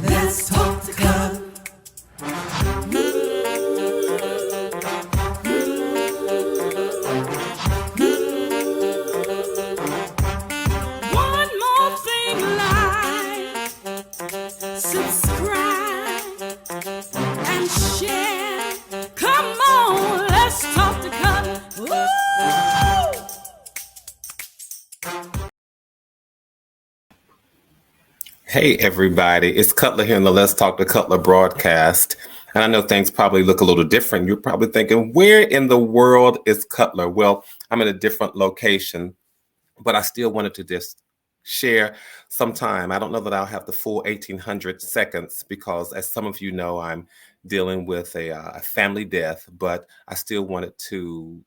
Let's talk to God. One more thing, like, subscribe, and share. Come on, let's talk to God. Woo! Hey everybody, it's Cutler here in the Let's Talk to Cutler broadcast. And I know things probably look a little different. You're probably thinking, where in the world is Cutler? Well, I'm in a different location, but I still wanted to just share some time. I don't know that I'll have the full 1800 seconds because, as some of you know, I'm dealing with a family death, but I still wanted to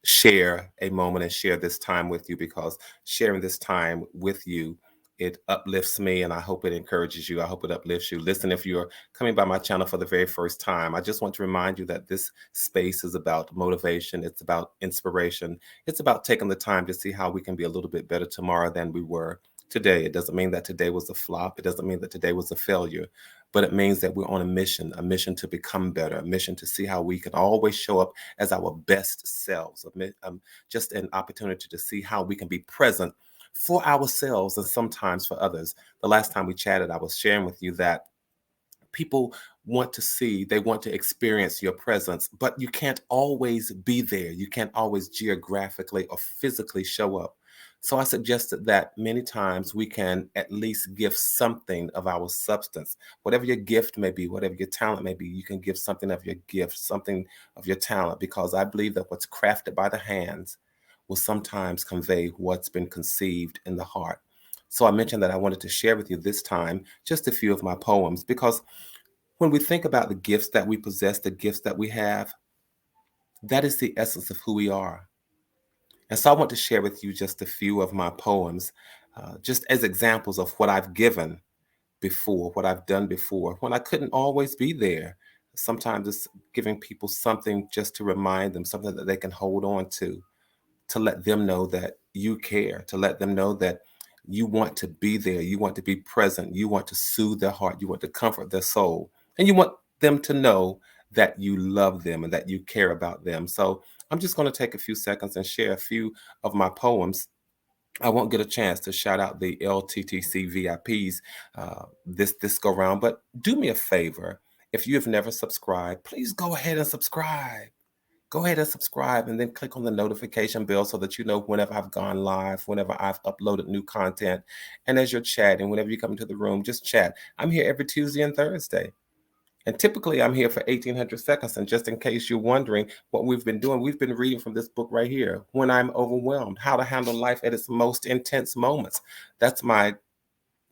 share a moment and share this time with you, because sharing this time with you, it uplifts me, and I hope it encourages you. I hope it uplifts you. Listen, if you're coming by my channel for the very first time, I just want to remind you that this space is about motivation. It's about inspiration. It's about taking the time to see how we can be a little bit better tomorrow than we were today. It doesn't mean that today was a flop. It doesn't mean that today was a failure, but it means that we're on a mission to become better, a mission to see how we can always show up as our best selves, just an opportunity to see how we can be present for ourselves and sometimes for others. The last time we chatted, I was sharing with you that people want to see, they want to experience your presence, but you can't always be there. You can't always geographically or physically show up. So I suggested that many times we can at least give something of our substance. Whatever your gift may be, whatever your talent may be, you can give something of your gift, something of your talent, because I believe that what's crafted by the hands will sometimes convey what's been conceived in the heart. So I mentioned that I wanted to share with you this time just a few of my poems, because when we think about the gifts that we possess, the gifts that we have, that is the essence of who we are. And so I want to share with you just a few of my poems, just as examples of what I've given before, what I've done before, when I couldn't always be there. Sometimes it's giving people something just to remind them, something that they can hold on to let them know that you care, to let them know that you want to be there, you want to be present, you want to soothe their heart, you want to comfort their soul, and you want them to know that you love them and that you care about them. So I'm just going to take a few seconds and share a few of my poems. I won't get a chance to shout out the LTTC VIPs this go round, but do me a favor. If you have never subscribed, please go ahead and subscribe. Go ahead and subscribe, and then click on the notification bell so that you know whenever I've gone live, whenever I've uploaded new content. And as you're chatting, whenever you come into the room, just chat. I'm here every Tuesday and Thursday. And typically I'm here for 1800 seconds. And just in case you're wondering what we've been doing, we've been reading from this book right here, When I'm Overwhelmed, How to Handle Life at Its Most Intense Moments. That's my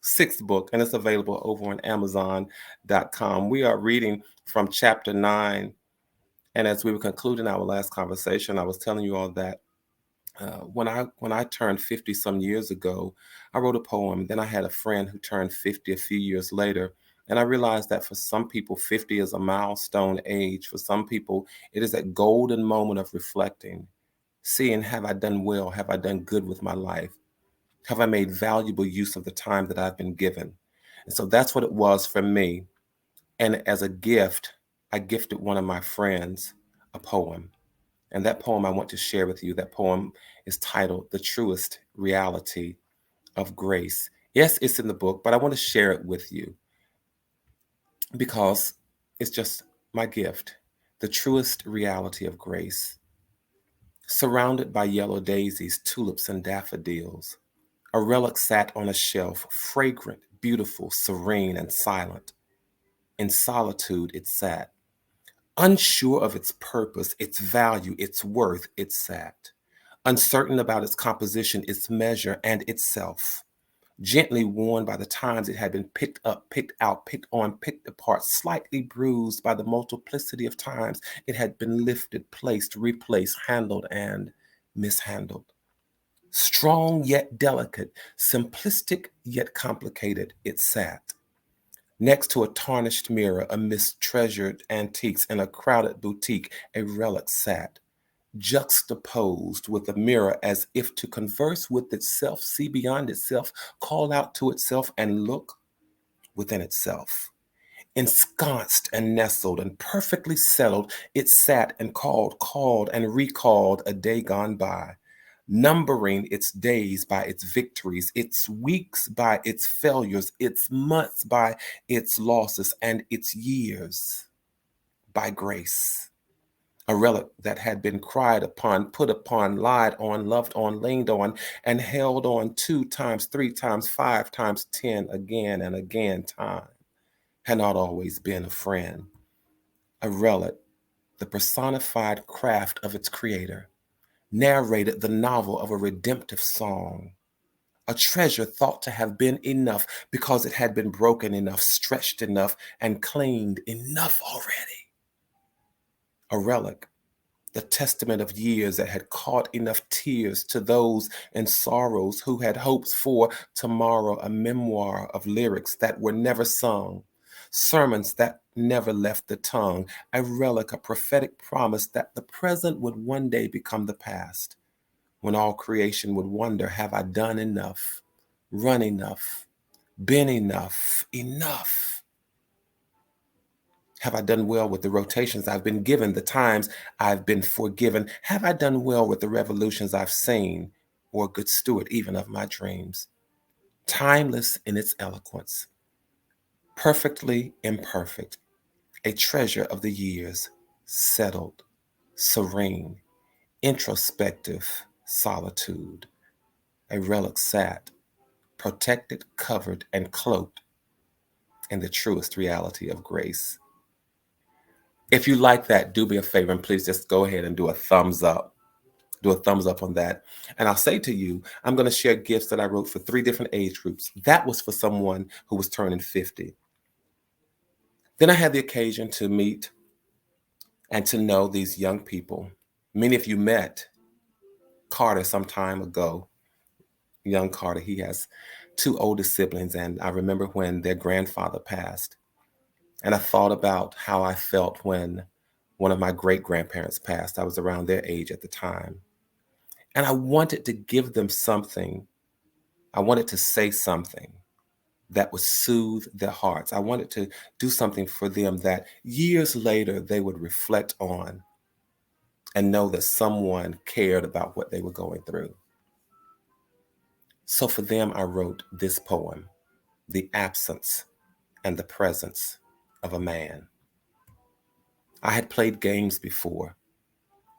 6th book, and it's available over on Amazon.com. We are reading from chapter 9. And as we were concluding our last conversation, I was telling you all that when I turned 50 some years ago, I wrote a poem. Then I had a friend who turned 50 a few years later. And I realized that for some people, 50 is a milestone age. For some people, it is that golden moment of reflecting, seeing, have I done well? Have I done good with my life? Have I made valuable use of the time that I've been given? And so that's what it was for me. And as a gift, I gifted one of my friends a poem. And that poem I want to share with you. That poem is titled The Truest Reality of Grace. Yes, it's in the book, but I want to share it with you because it's just my gift. The truest reality of grace. Surrounded by yellow daisies, tulips, and daffodils, a relic sat on a shelf, fragrant, beautiful, serene, and silent. In solitude it sat. Unsure of its purpose, its value, its worth, it sat. Uncertain about its composition, its measure, and itself. Gently worn by the times it had been picked up, picked out, picked on, picked apart, slightly bruised by the multiplicity of times it had been lifted, placed, replaced, handled, and mishandled. Strong yet delicate, simplistic yet complicated, it sat. Next to a tarnished mirror amidst treasured antiques in a crowded boutique, a relic sat. juxtaposed with a mirror as if to converse with itself, see beyond itself, call out to itself, and look within itself. Ensconced and nestled and perfectly settled, it sat and called and recalled a day gone by, numbering its days by its victories, its weeks by its failures, its months by its losses, and its years by grace. A relic that had been cried upon, put upon, lied on, loved on, leaned on, and held on 2 times, 3 times, 5 times, 10 again and again. Time had not always been a friend. A relic, the personified craft of its creator, narrated the novel of a redemptive song. A treasure thought to have been enough because it had been broken enough, stretched enough, and cleaned enough already. A relic, the testament of years that had caught enough tears to those in sorrows who had hopes for tomorrow, a memoir of lyrics that were never sung, sermons that never left the tongue, a relic, a prophetic promise that the present would one day become the past, when all creation would wonder, have I done enough, run enough, been enough, enough? Have I done well with the rotations I've been given, the times I've been forgiven? Have I done well with the revolutions I've seen, or a good steward even of my dreams? Timeless in its eloquence, perfectly imperfect, a treasure of the years, settled, serene, introspective solitude, a relic sat, protected, covered, and cloaked in the truest reality of grace. If you like that, do me a favor and please just go ahead and do a thumbs up. Do a thumbs up on that. And I'll say to you, I'm going to share gifts that I wrote for 3 different age groups. That was for someone who was turning 50. Then I had the occasion to meet and to know these young people. Many of you met Carter some time ago. Young Carter, he has 2 older siblings, and I remember when their grandfather passed. And I thought about how I felt when one of my great-grandparents passed. I was around their age at the time. And I wanted to give them something. I wanted to say something that would soothe their hearts. I wanted to do something for them that years later they would reflect on and know that someone cared about what they were going through. So for them, I wrote this poem, The Absence and the Presence of a Man. I had played games before,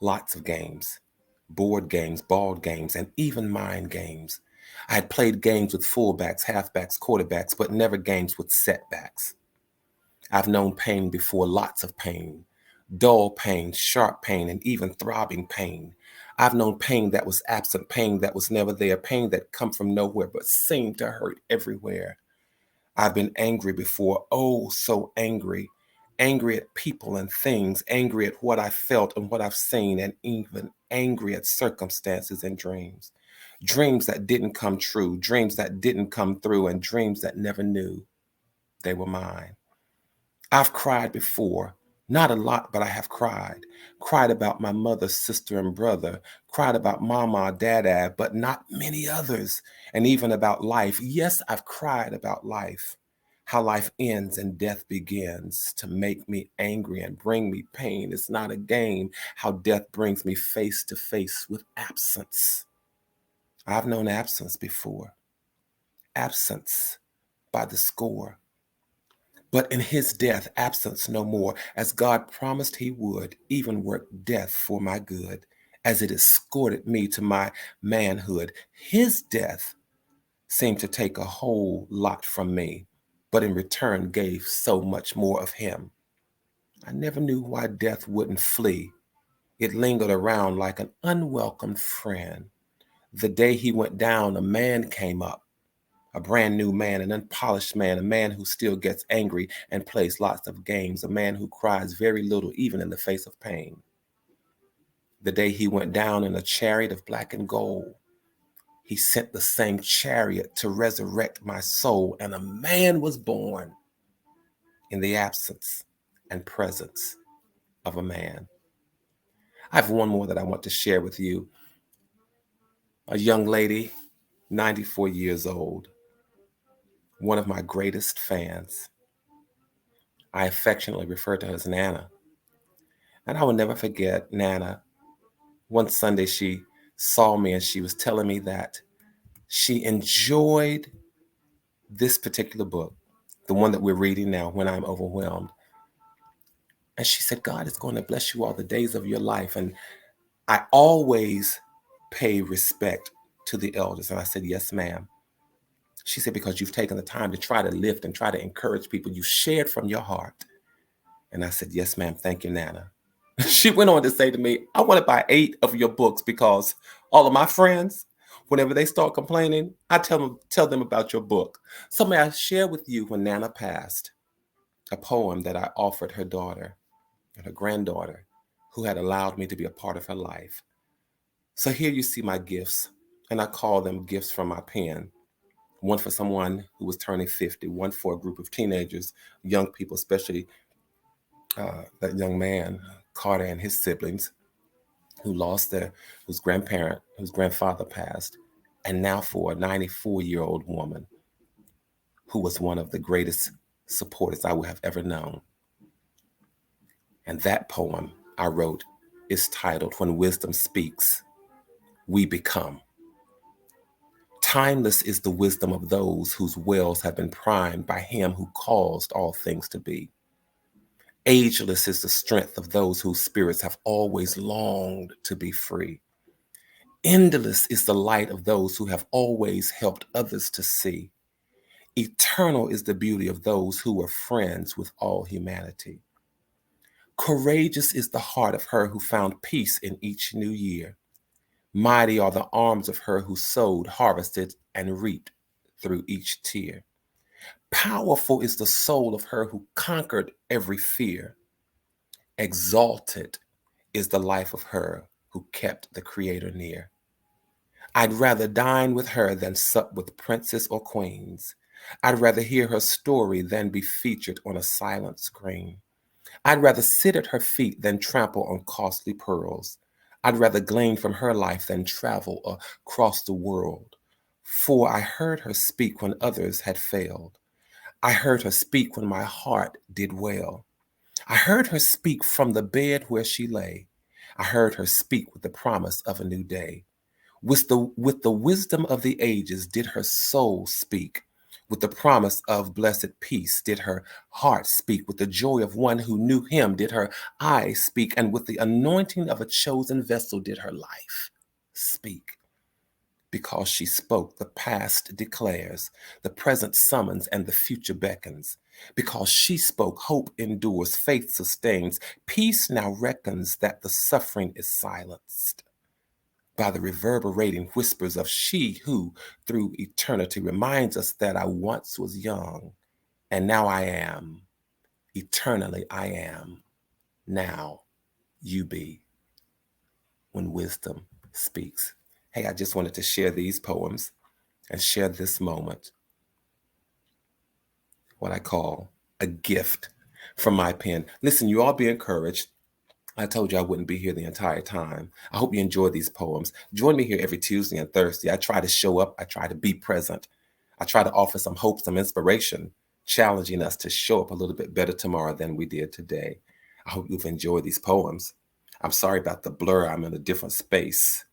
lots of games, board games, ball games, and even mind games. I had played games with fullbacks, halfbacks, quarterbacks, but never games with setbacks. I've known pain before, lots of pain, dull pain, sharp pain, and even throbbing pain. I've known pain that was absent, pain that was never there, pain that come from nowhere but seemed to hurt everywhere. I've been angry before, oh, so angry. Angry at people and things, angry at what I felt and what I've seen, and even angry at circumstances and dreams. Dreams that didn't come true, dreams that didn't come through, and dreams that never knew they were mine. I've cried before, not a lot, but I have cried. Cried about my mother, sister, and brother. Cried about mama, dada, but not many others. And even about life. Yes, I've cried about life. How life ends and death begins to make me angry and bring me pain. It's not a game. How death brings me face to face with absence. I've known absence before. Absence by the score. But in his death, absence no more, as God promised he would, even work death for my good, as it escorted me to my manhood. His death seemed to take a whole lot from me, but in return gave so much more of him. I never knew why death wouldn't flee. It lingered around like an unwelcome friend. The day he went down, a man came up. A brand new man, an unpolished man, a man who still gets angry and plays lots of games, a man who cries very little, even in the face of pain. The day he went down in a chariot of black and gold, he sent the same chariot to resurrect my soul, and a man was born in the absence and presence of a man. I have one more that I want to share with you. A young lady, 94 years old, one of my greatest fans. I affectionately refer to her as Nana. And I will never forget Nana. One Sunday she saw me and she was telling me that she enjoyed this particular book, the one that we're reading now, When I'm Overwhelmed. And she said, God is going to bless you all the days of your life. And I always pay respect to the elders. And I said, yes, ma'am. She said, because you've taken the time to try to lift and try to encourage people. You shared from your heart. And I said, yes, ma'am. Thank you, Nana. She went on to say to me, I want to buy 8 of your books because all of my friends, whenever they start complaining, I tell them about your book. So may I share with you, when Nana passed, a poem that I offered her daughter and her granddaughter, who had allowed me to be a part of her life. So here you see my gifts, and I call them gifts from my pen. One for someone who was turning 50, one for a group of teenagers, young people, especially that young man, Carter, and his siblings, whose grandfather passed, and now for a 94-year-old woman who was one of the greatest supporters I would have ever known. And that poem I wrote is titled, When Wisdom Speaks, We Become. Timeless is the wisdom of those whose wells have been primed by him who caused all things to be. Ageless is the strength of those whose spirits have always longed to be free. Endless is the light of those who have always helped others to see. Eternal is the beauty of those who were friends with all humanity. Courageous is the heart of her who found peace in each new year. Mighty are the arms of her who sowed, harvested, and reaped through each tear. Powerful is the soul of her who conquered every fear. Exalted is the life of her who kept the Creator near. I'd rather dine with her than sup with princes or queens. I'd rather hear her story than be featured on a silent screen. I'd rather sit at her feet than trample on costly pearls. I'd rather glean from her life than travel across the world. For I heard her speak when others had failed. I heard her speak when my heart did well. I heard her speak from the bed where she lay. I heard her speak with the promise of a new day. With the wisdom of the ages did her soul speak. With the promise of blessed peace did her heart speak. With the joy of one who knew him did her eyes speak. And with the anointing of a chosen vessel did her life speak. Because she spoke, the past declares, the present summons, and the future beckons. Because she spoke, hope endures, faith sustains. Peace now reckons that the suffering is silenced by the reverberating whispers of she who, through eternity, reminds us that I once was young, and now I am. Eternally I am. Now you be. When wisdom speaks. Hey, I just wanted to share these poems and share this moment, what I call a gift from my pen. Listen, you all be encouraged. I told you I wouldn't be here the entire time. I hope you enjoy these poems. Join me here every Tuesday and Thursday. I try to show up. I try to be present. I try to offer some hope, some inspiration, challenging us to show up a little bit better tomorrow than we did today. I hope you've enjoyed these poems. I'm sorry about the blur. I'm in a different space.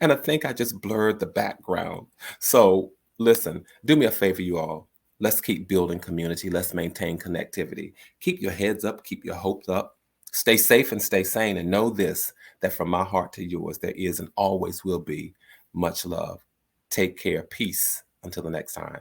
And I think I just blurred the background. So listen, do me a favor, you all. Let's keep building community. Let's maintain connectivity. Keep your heads up. Keep your hopes up. Stay safe and stay sane. And know this, that from my heart to yours, there is and always will be much love. Take care. Peace. Until the next time.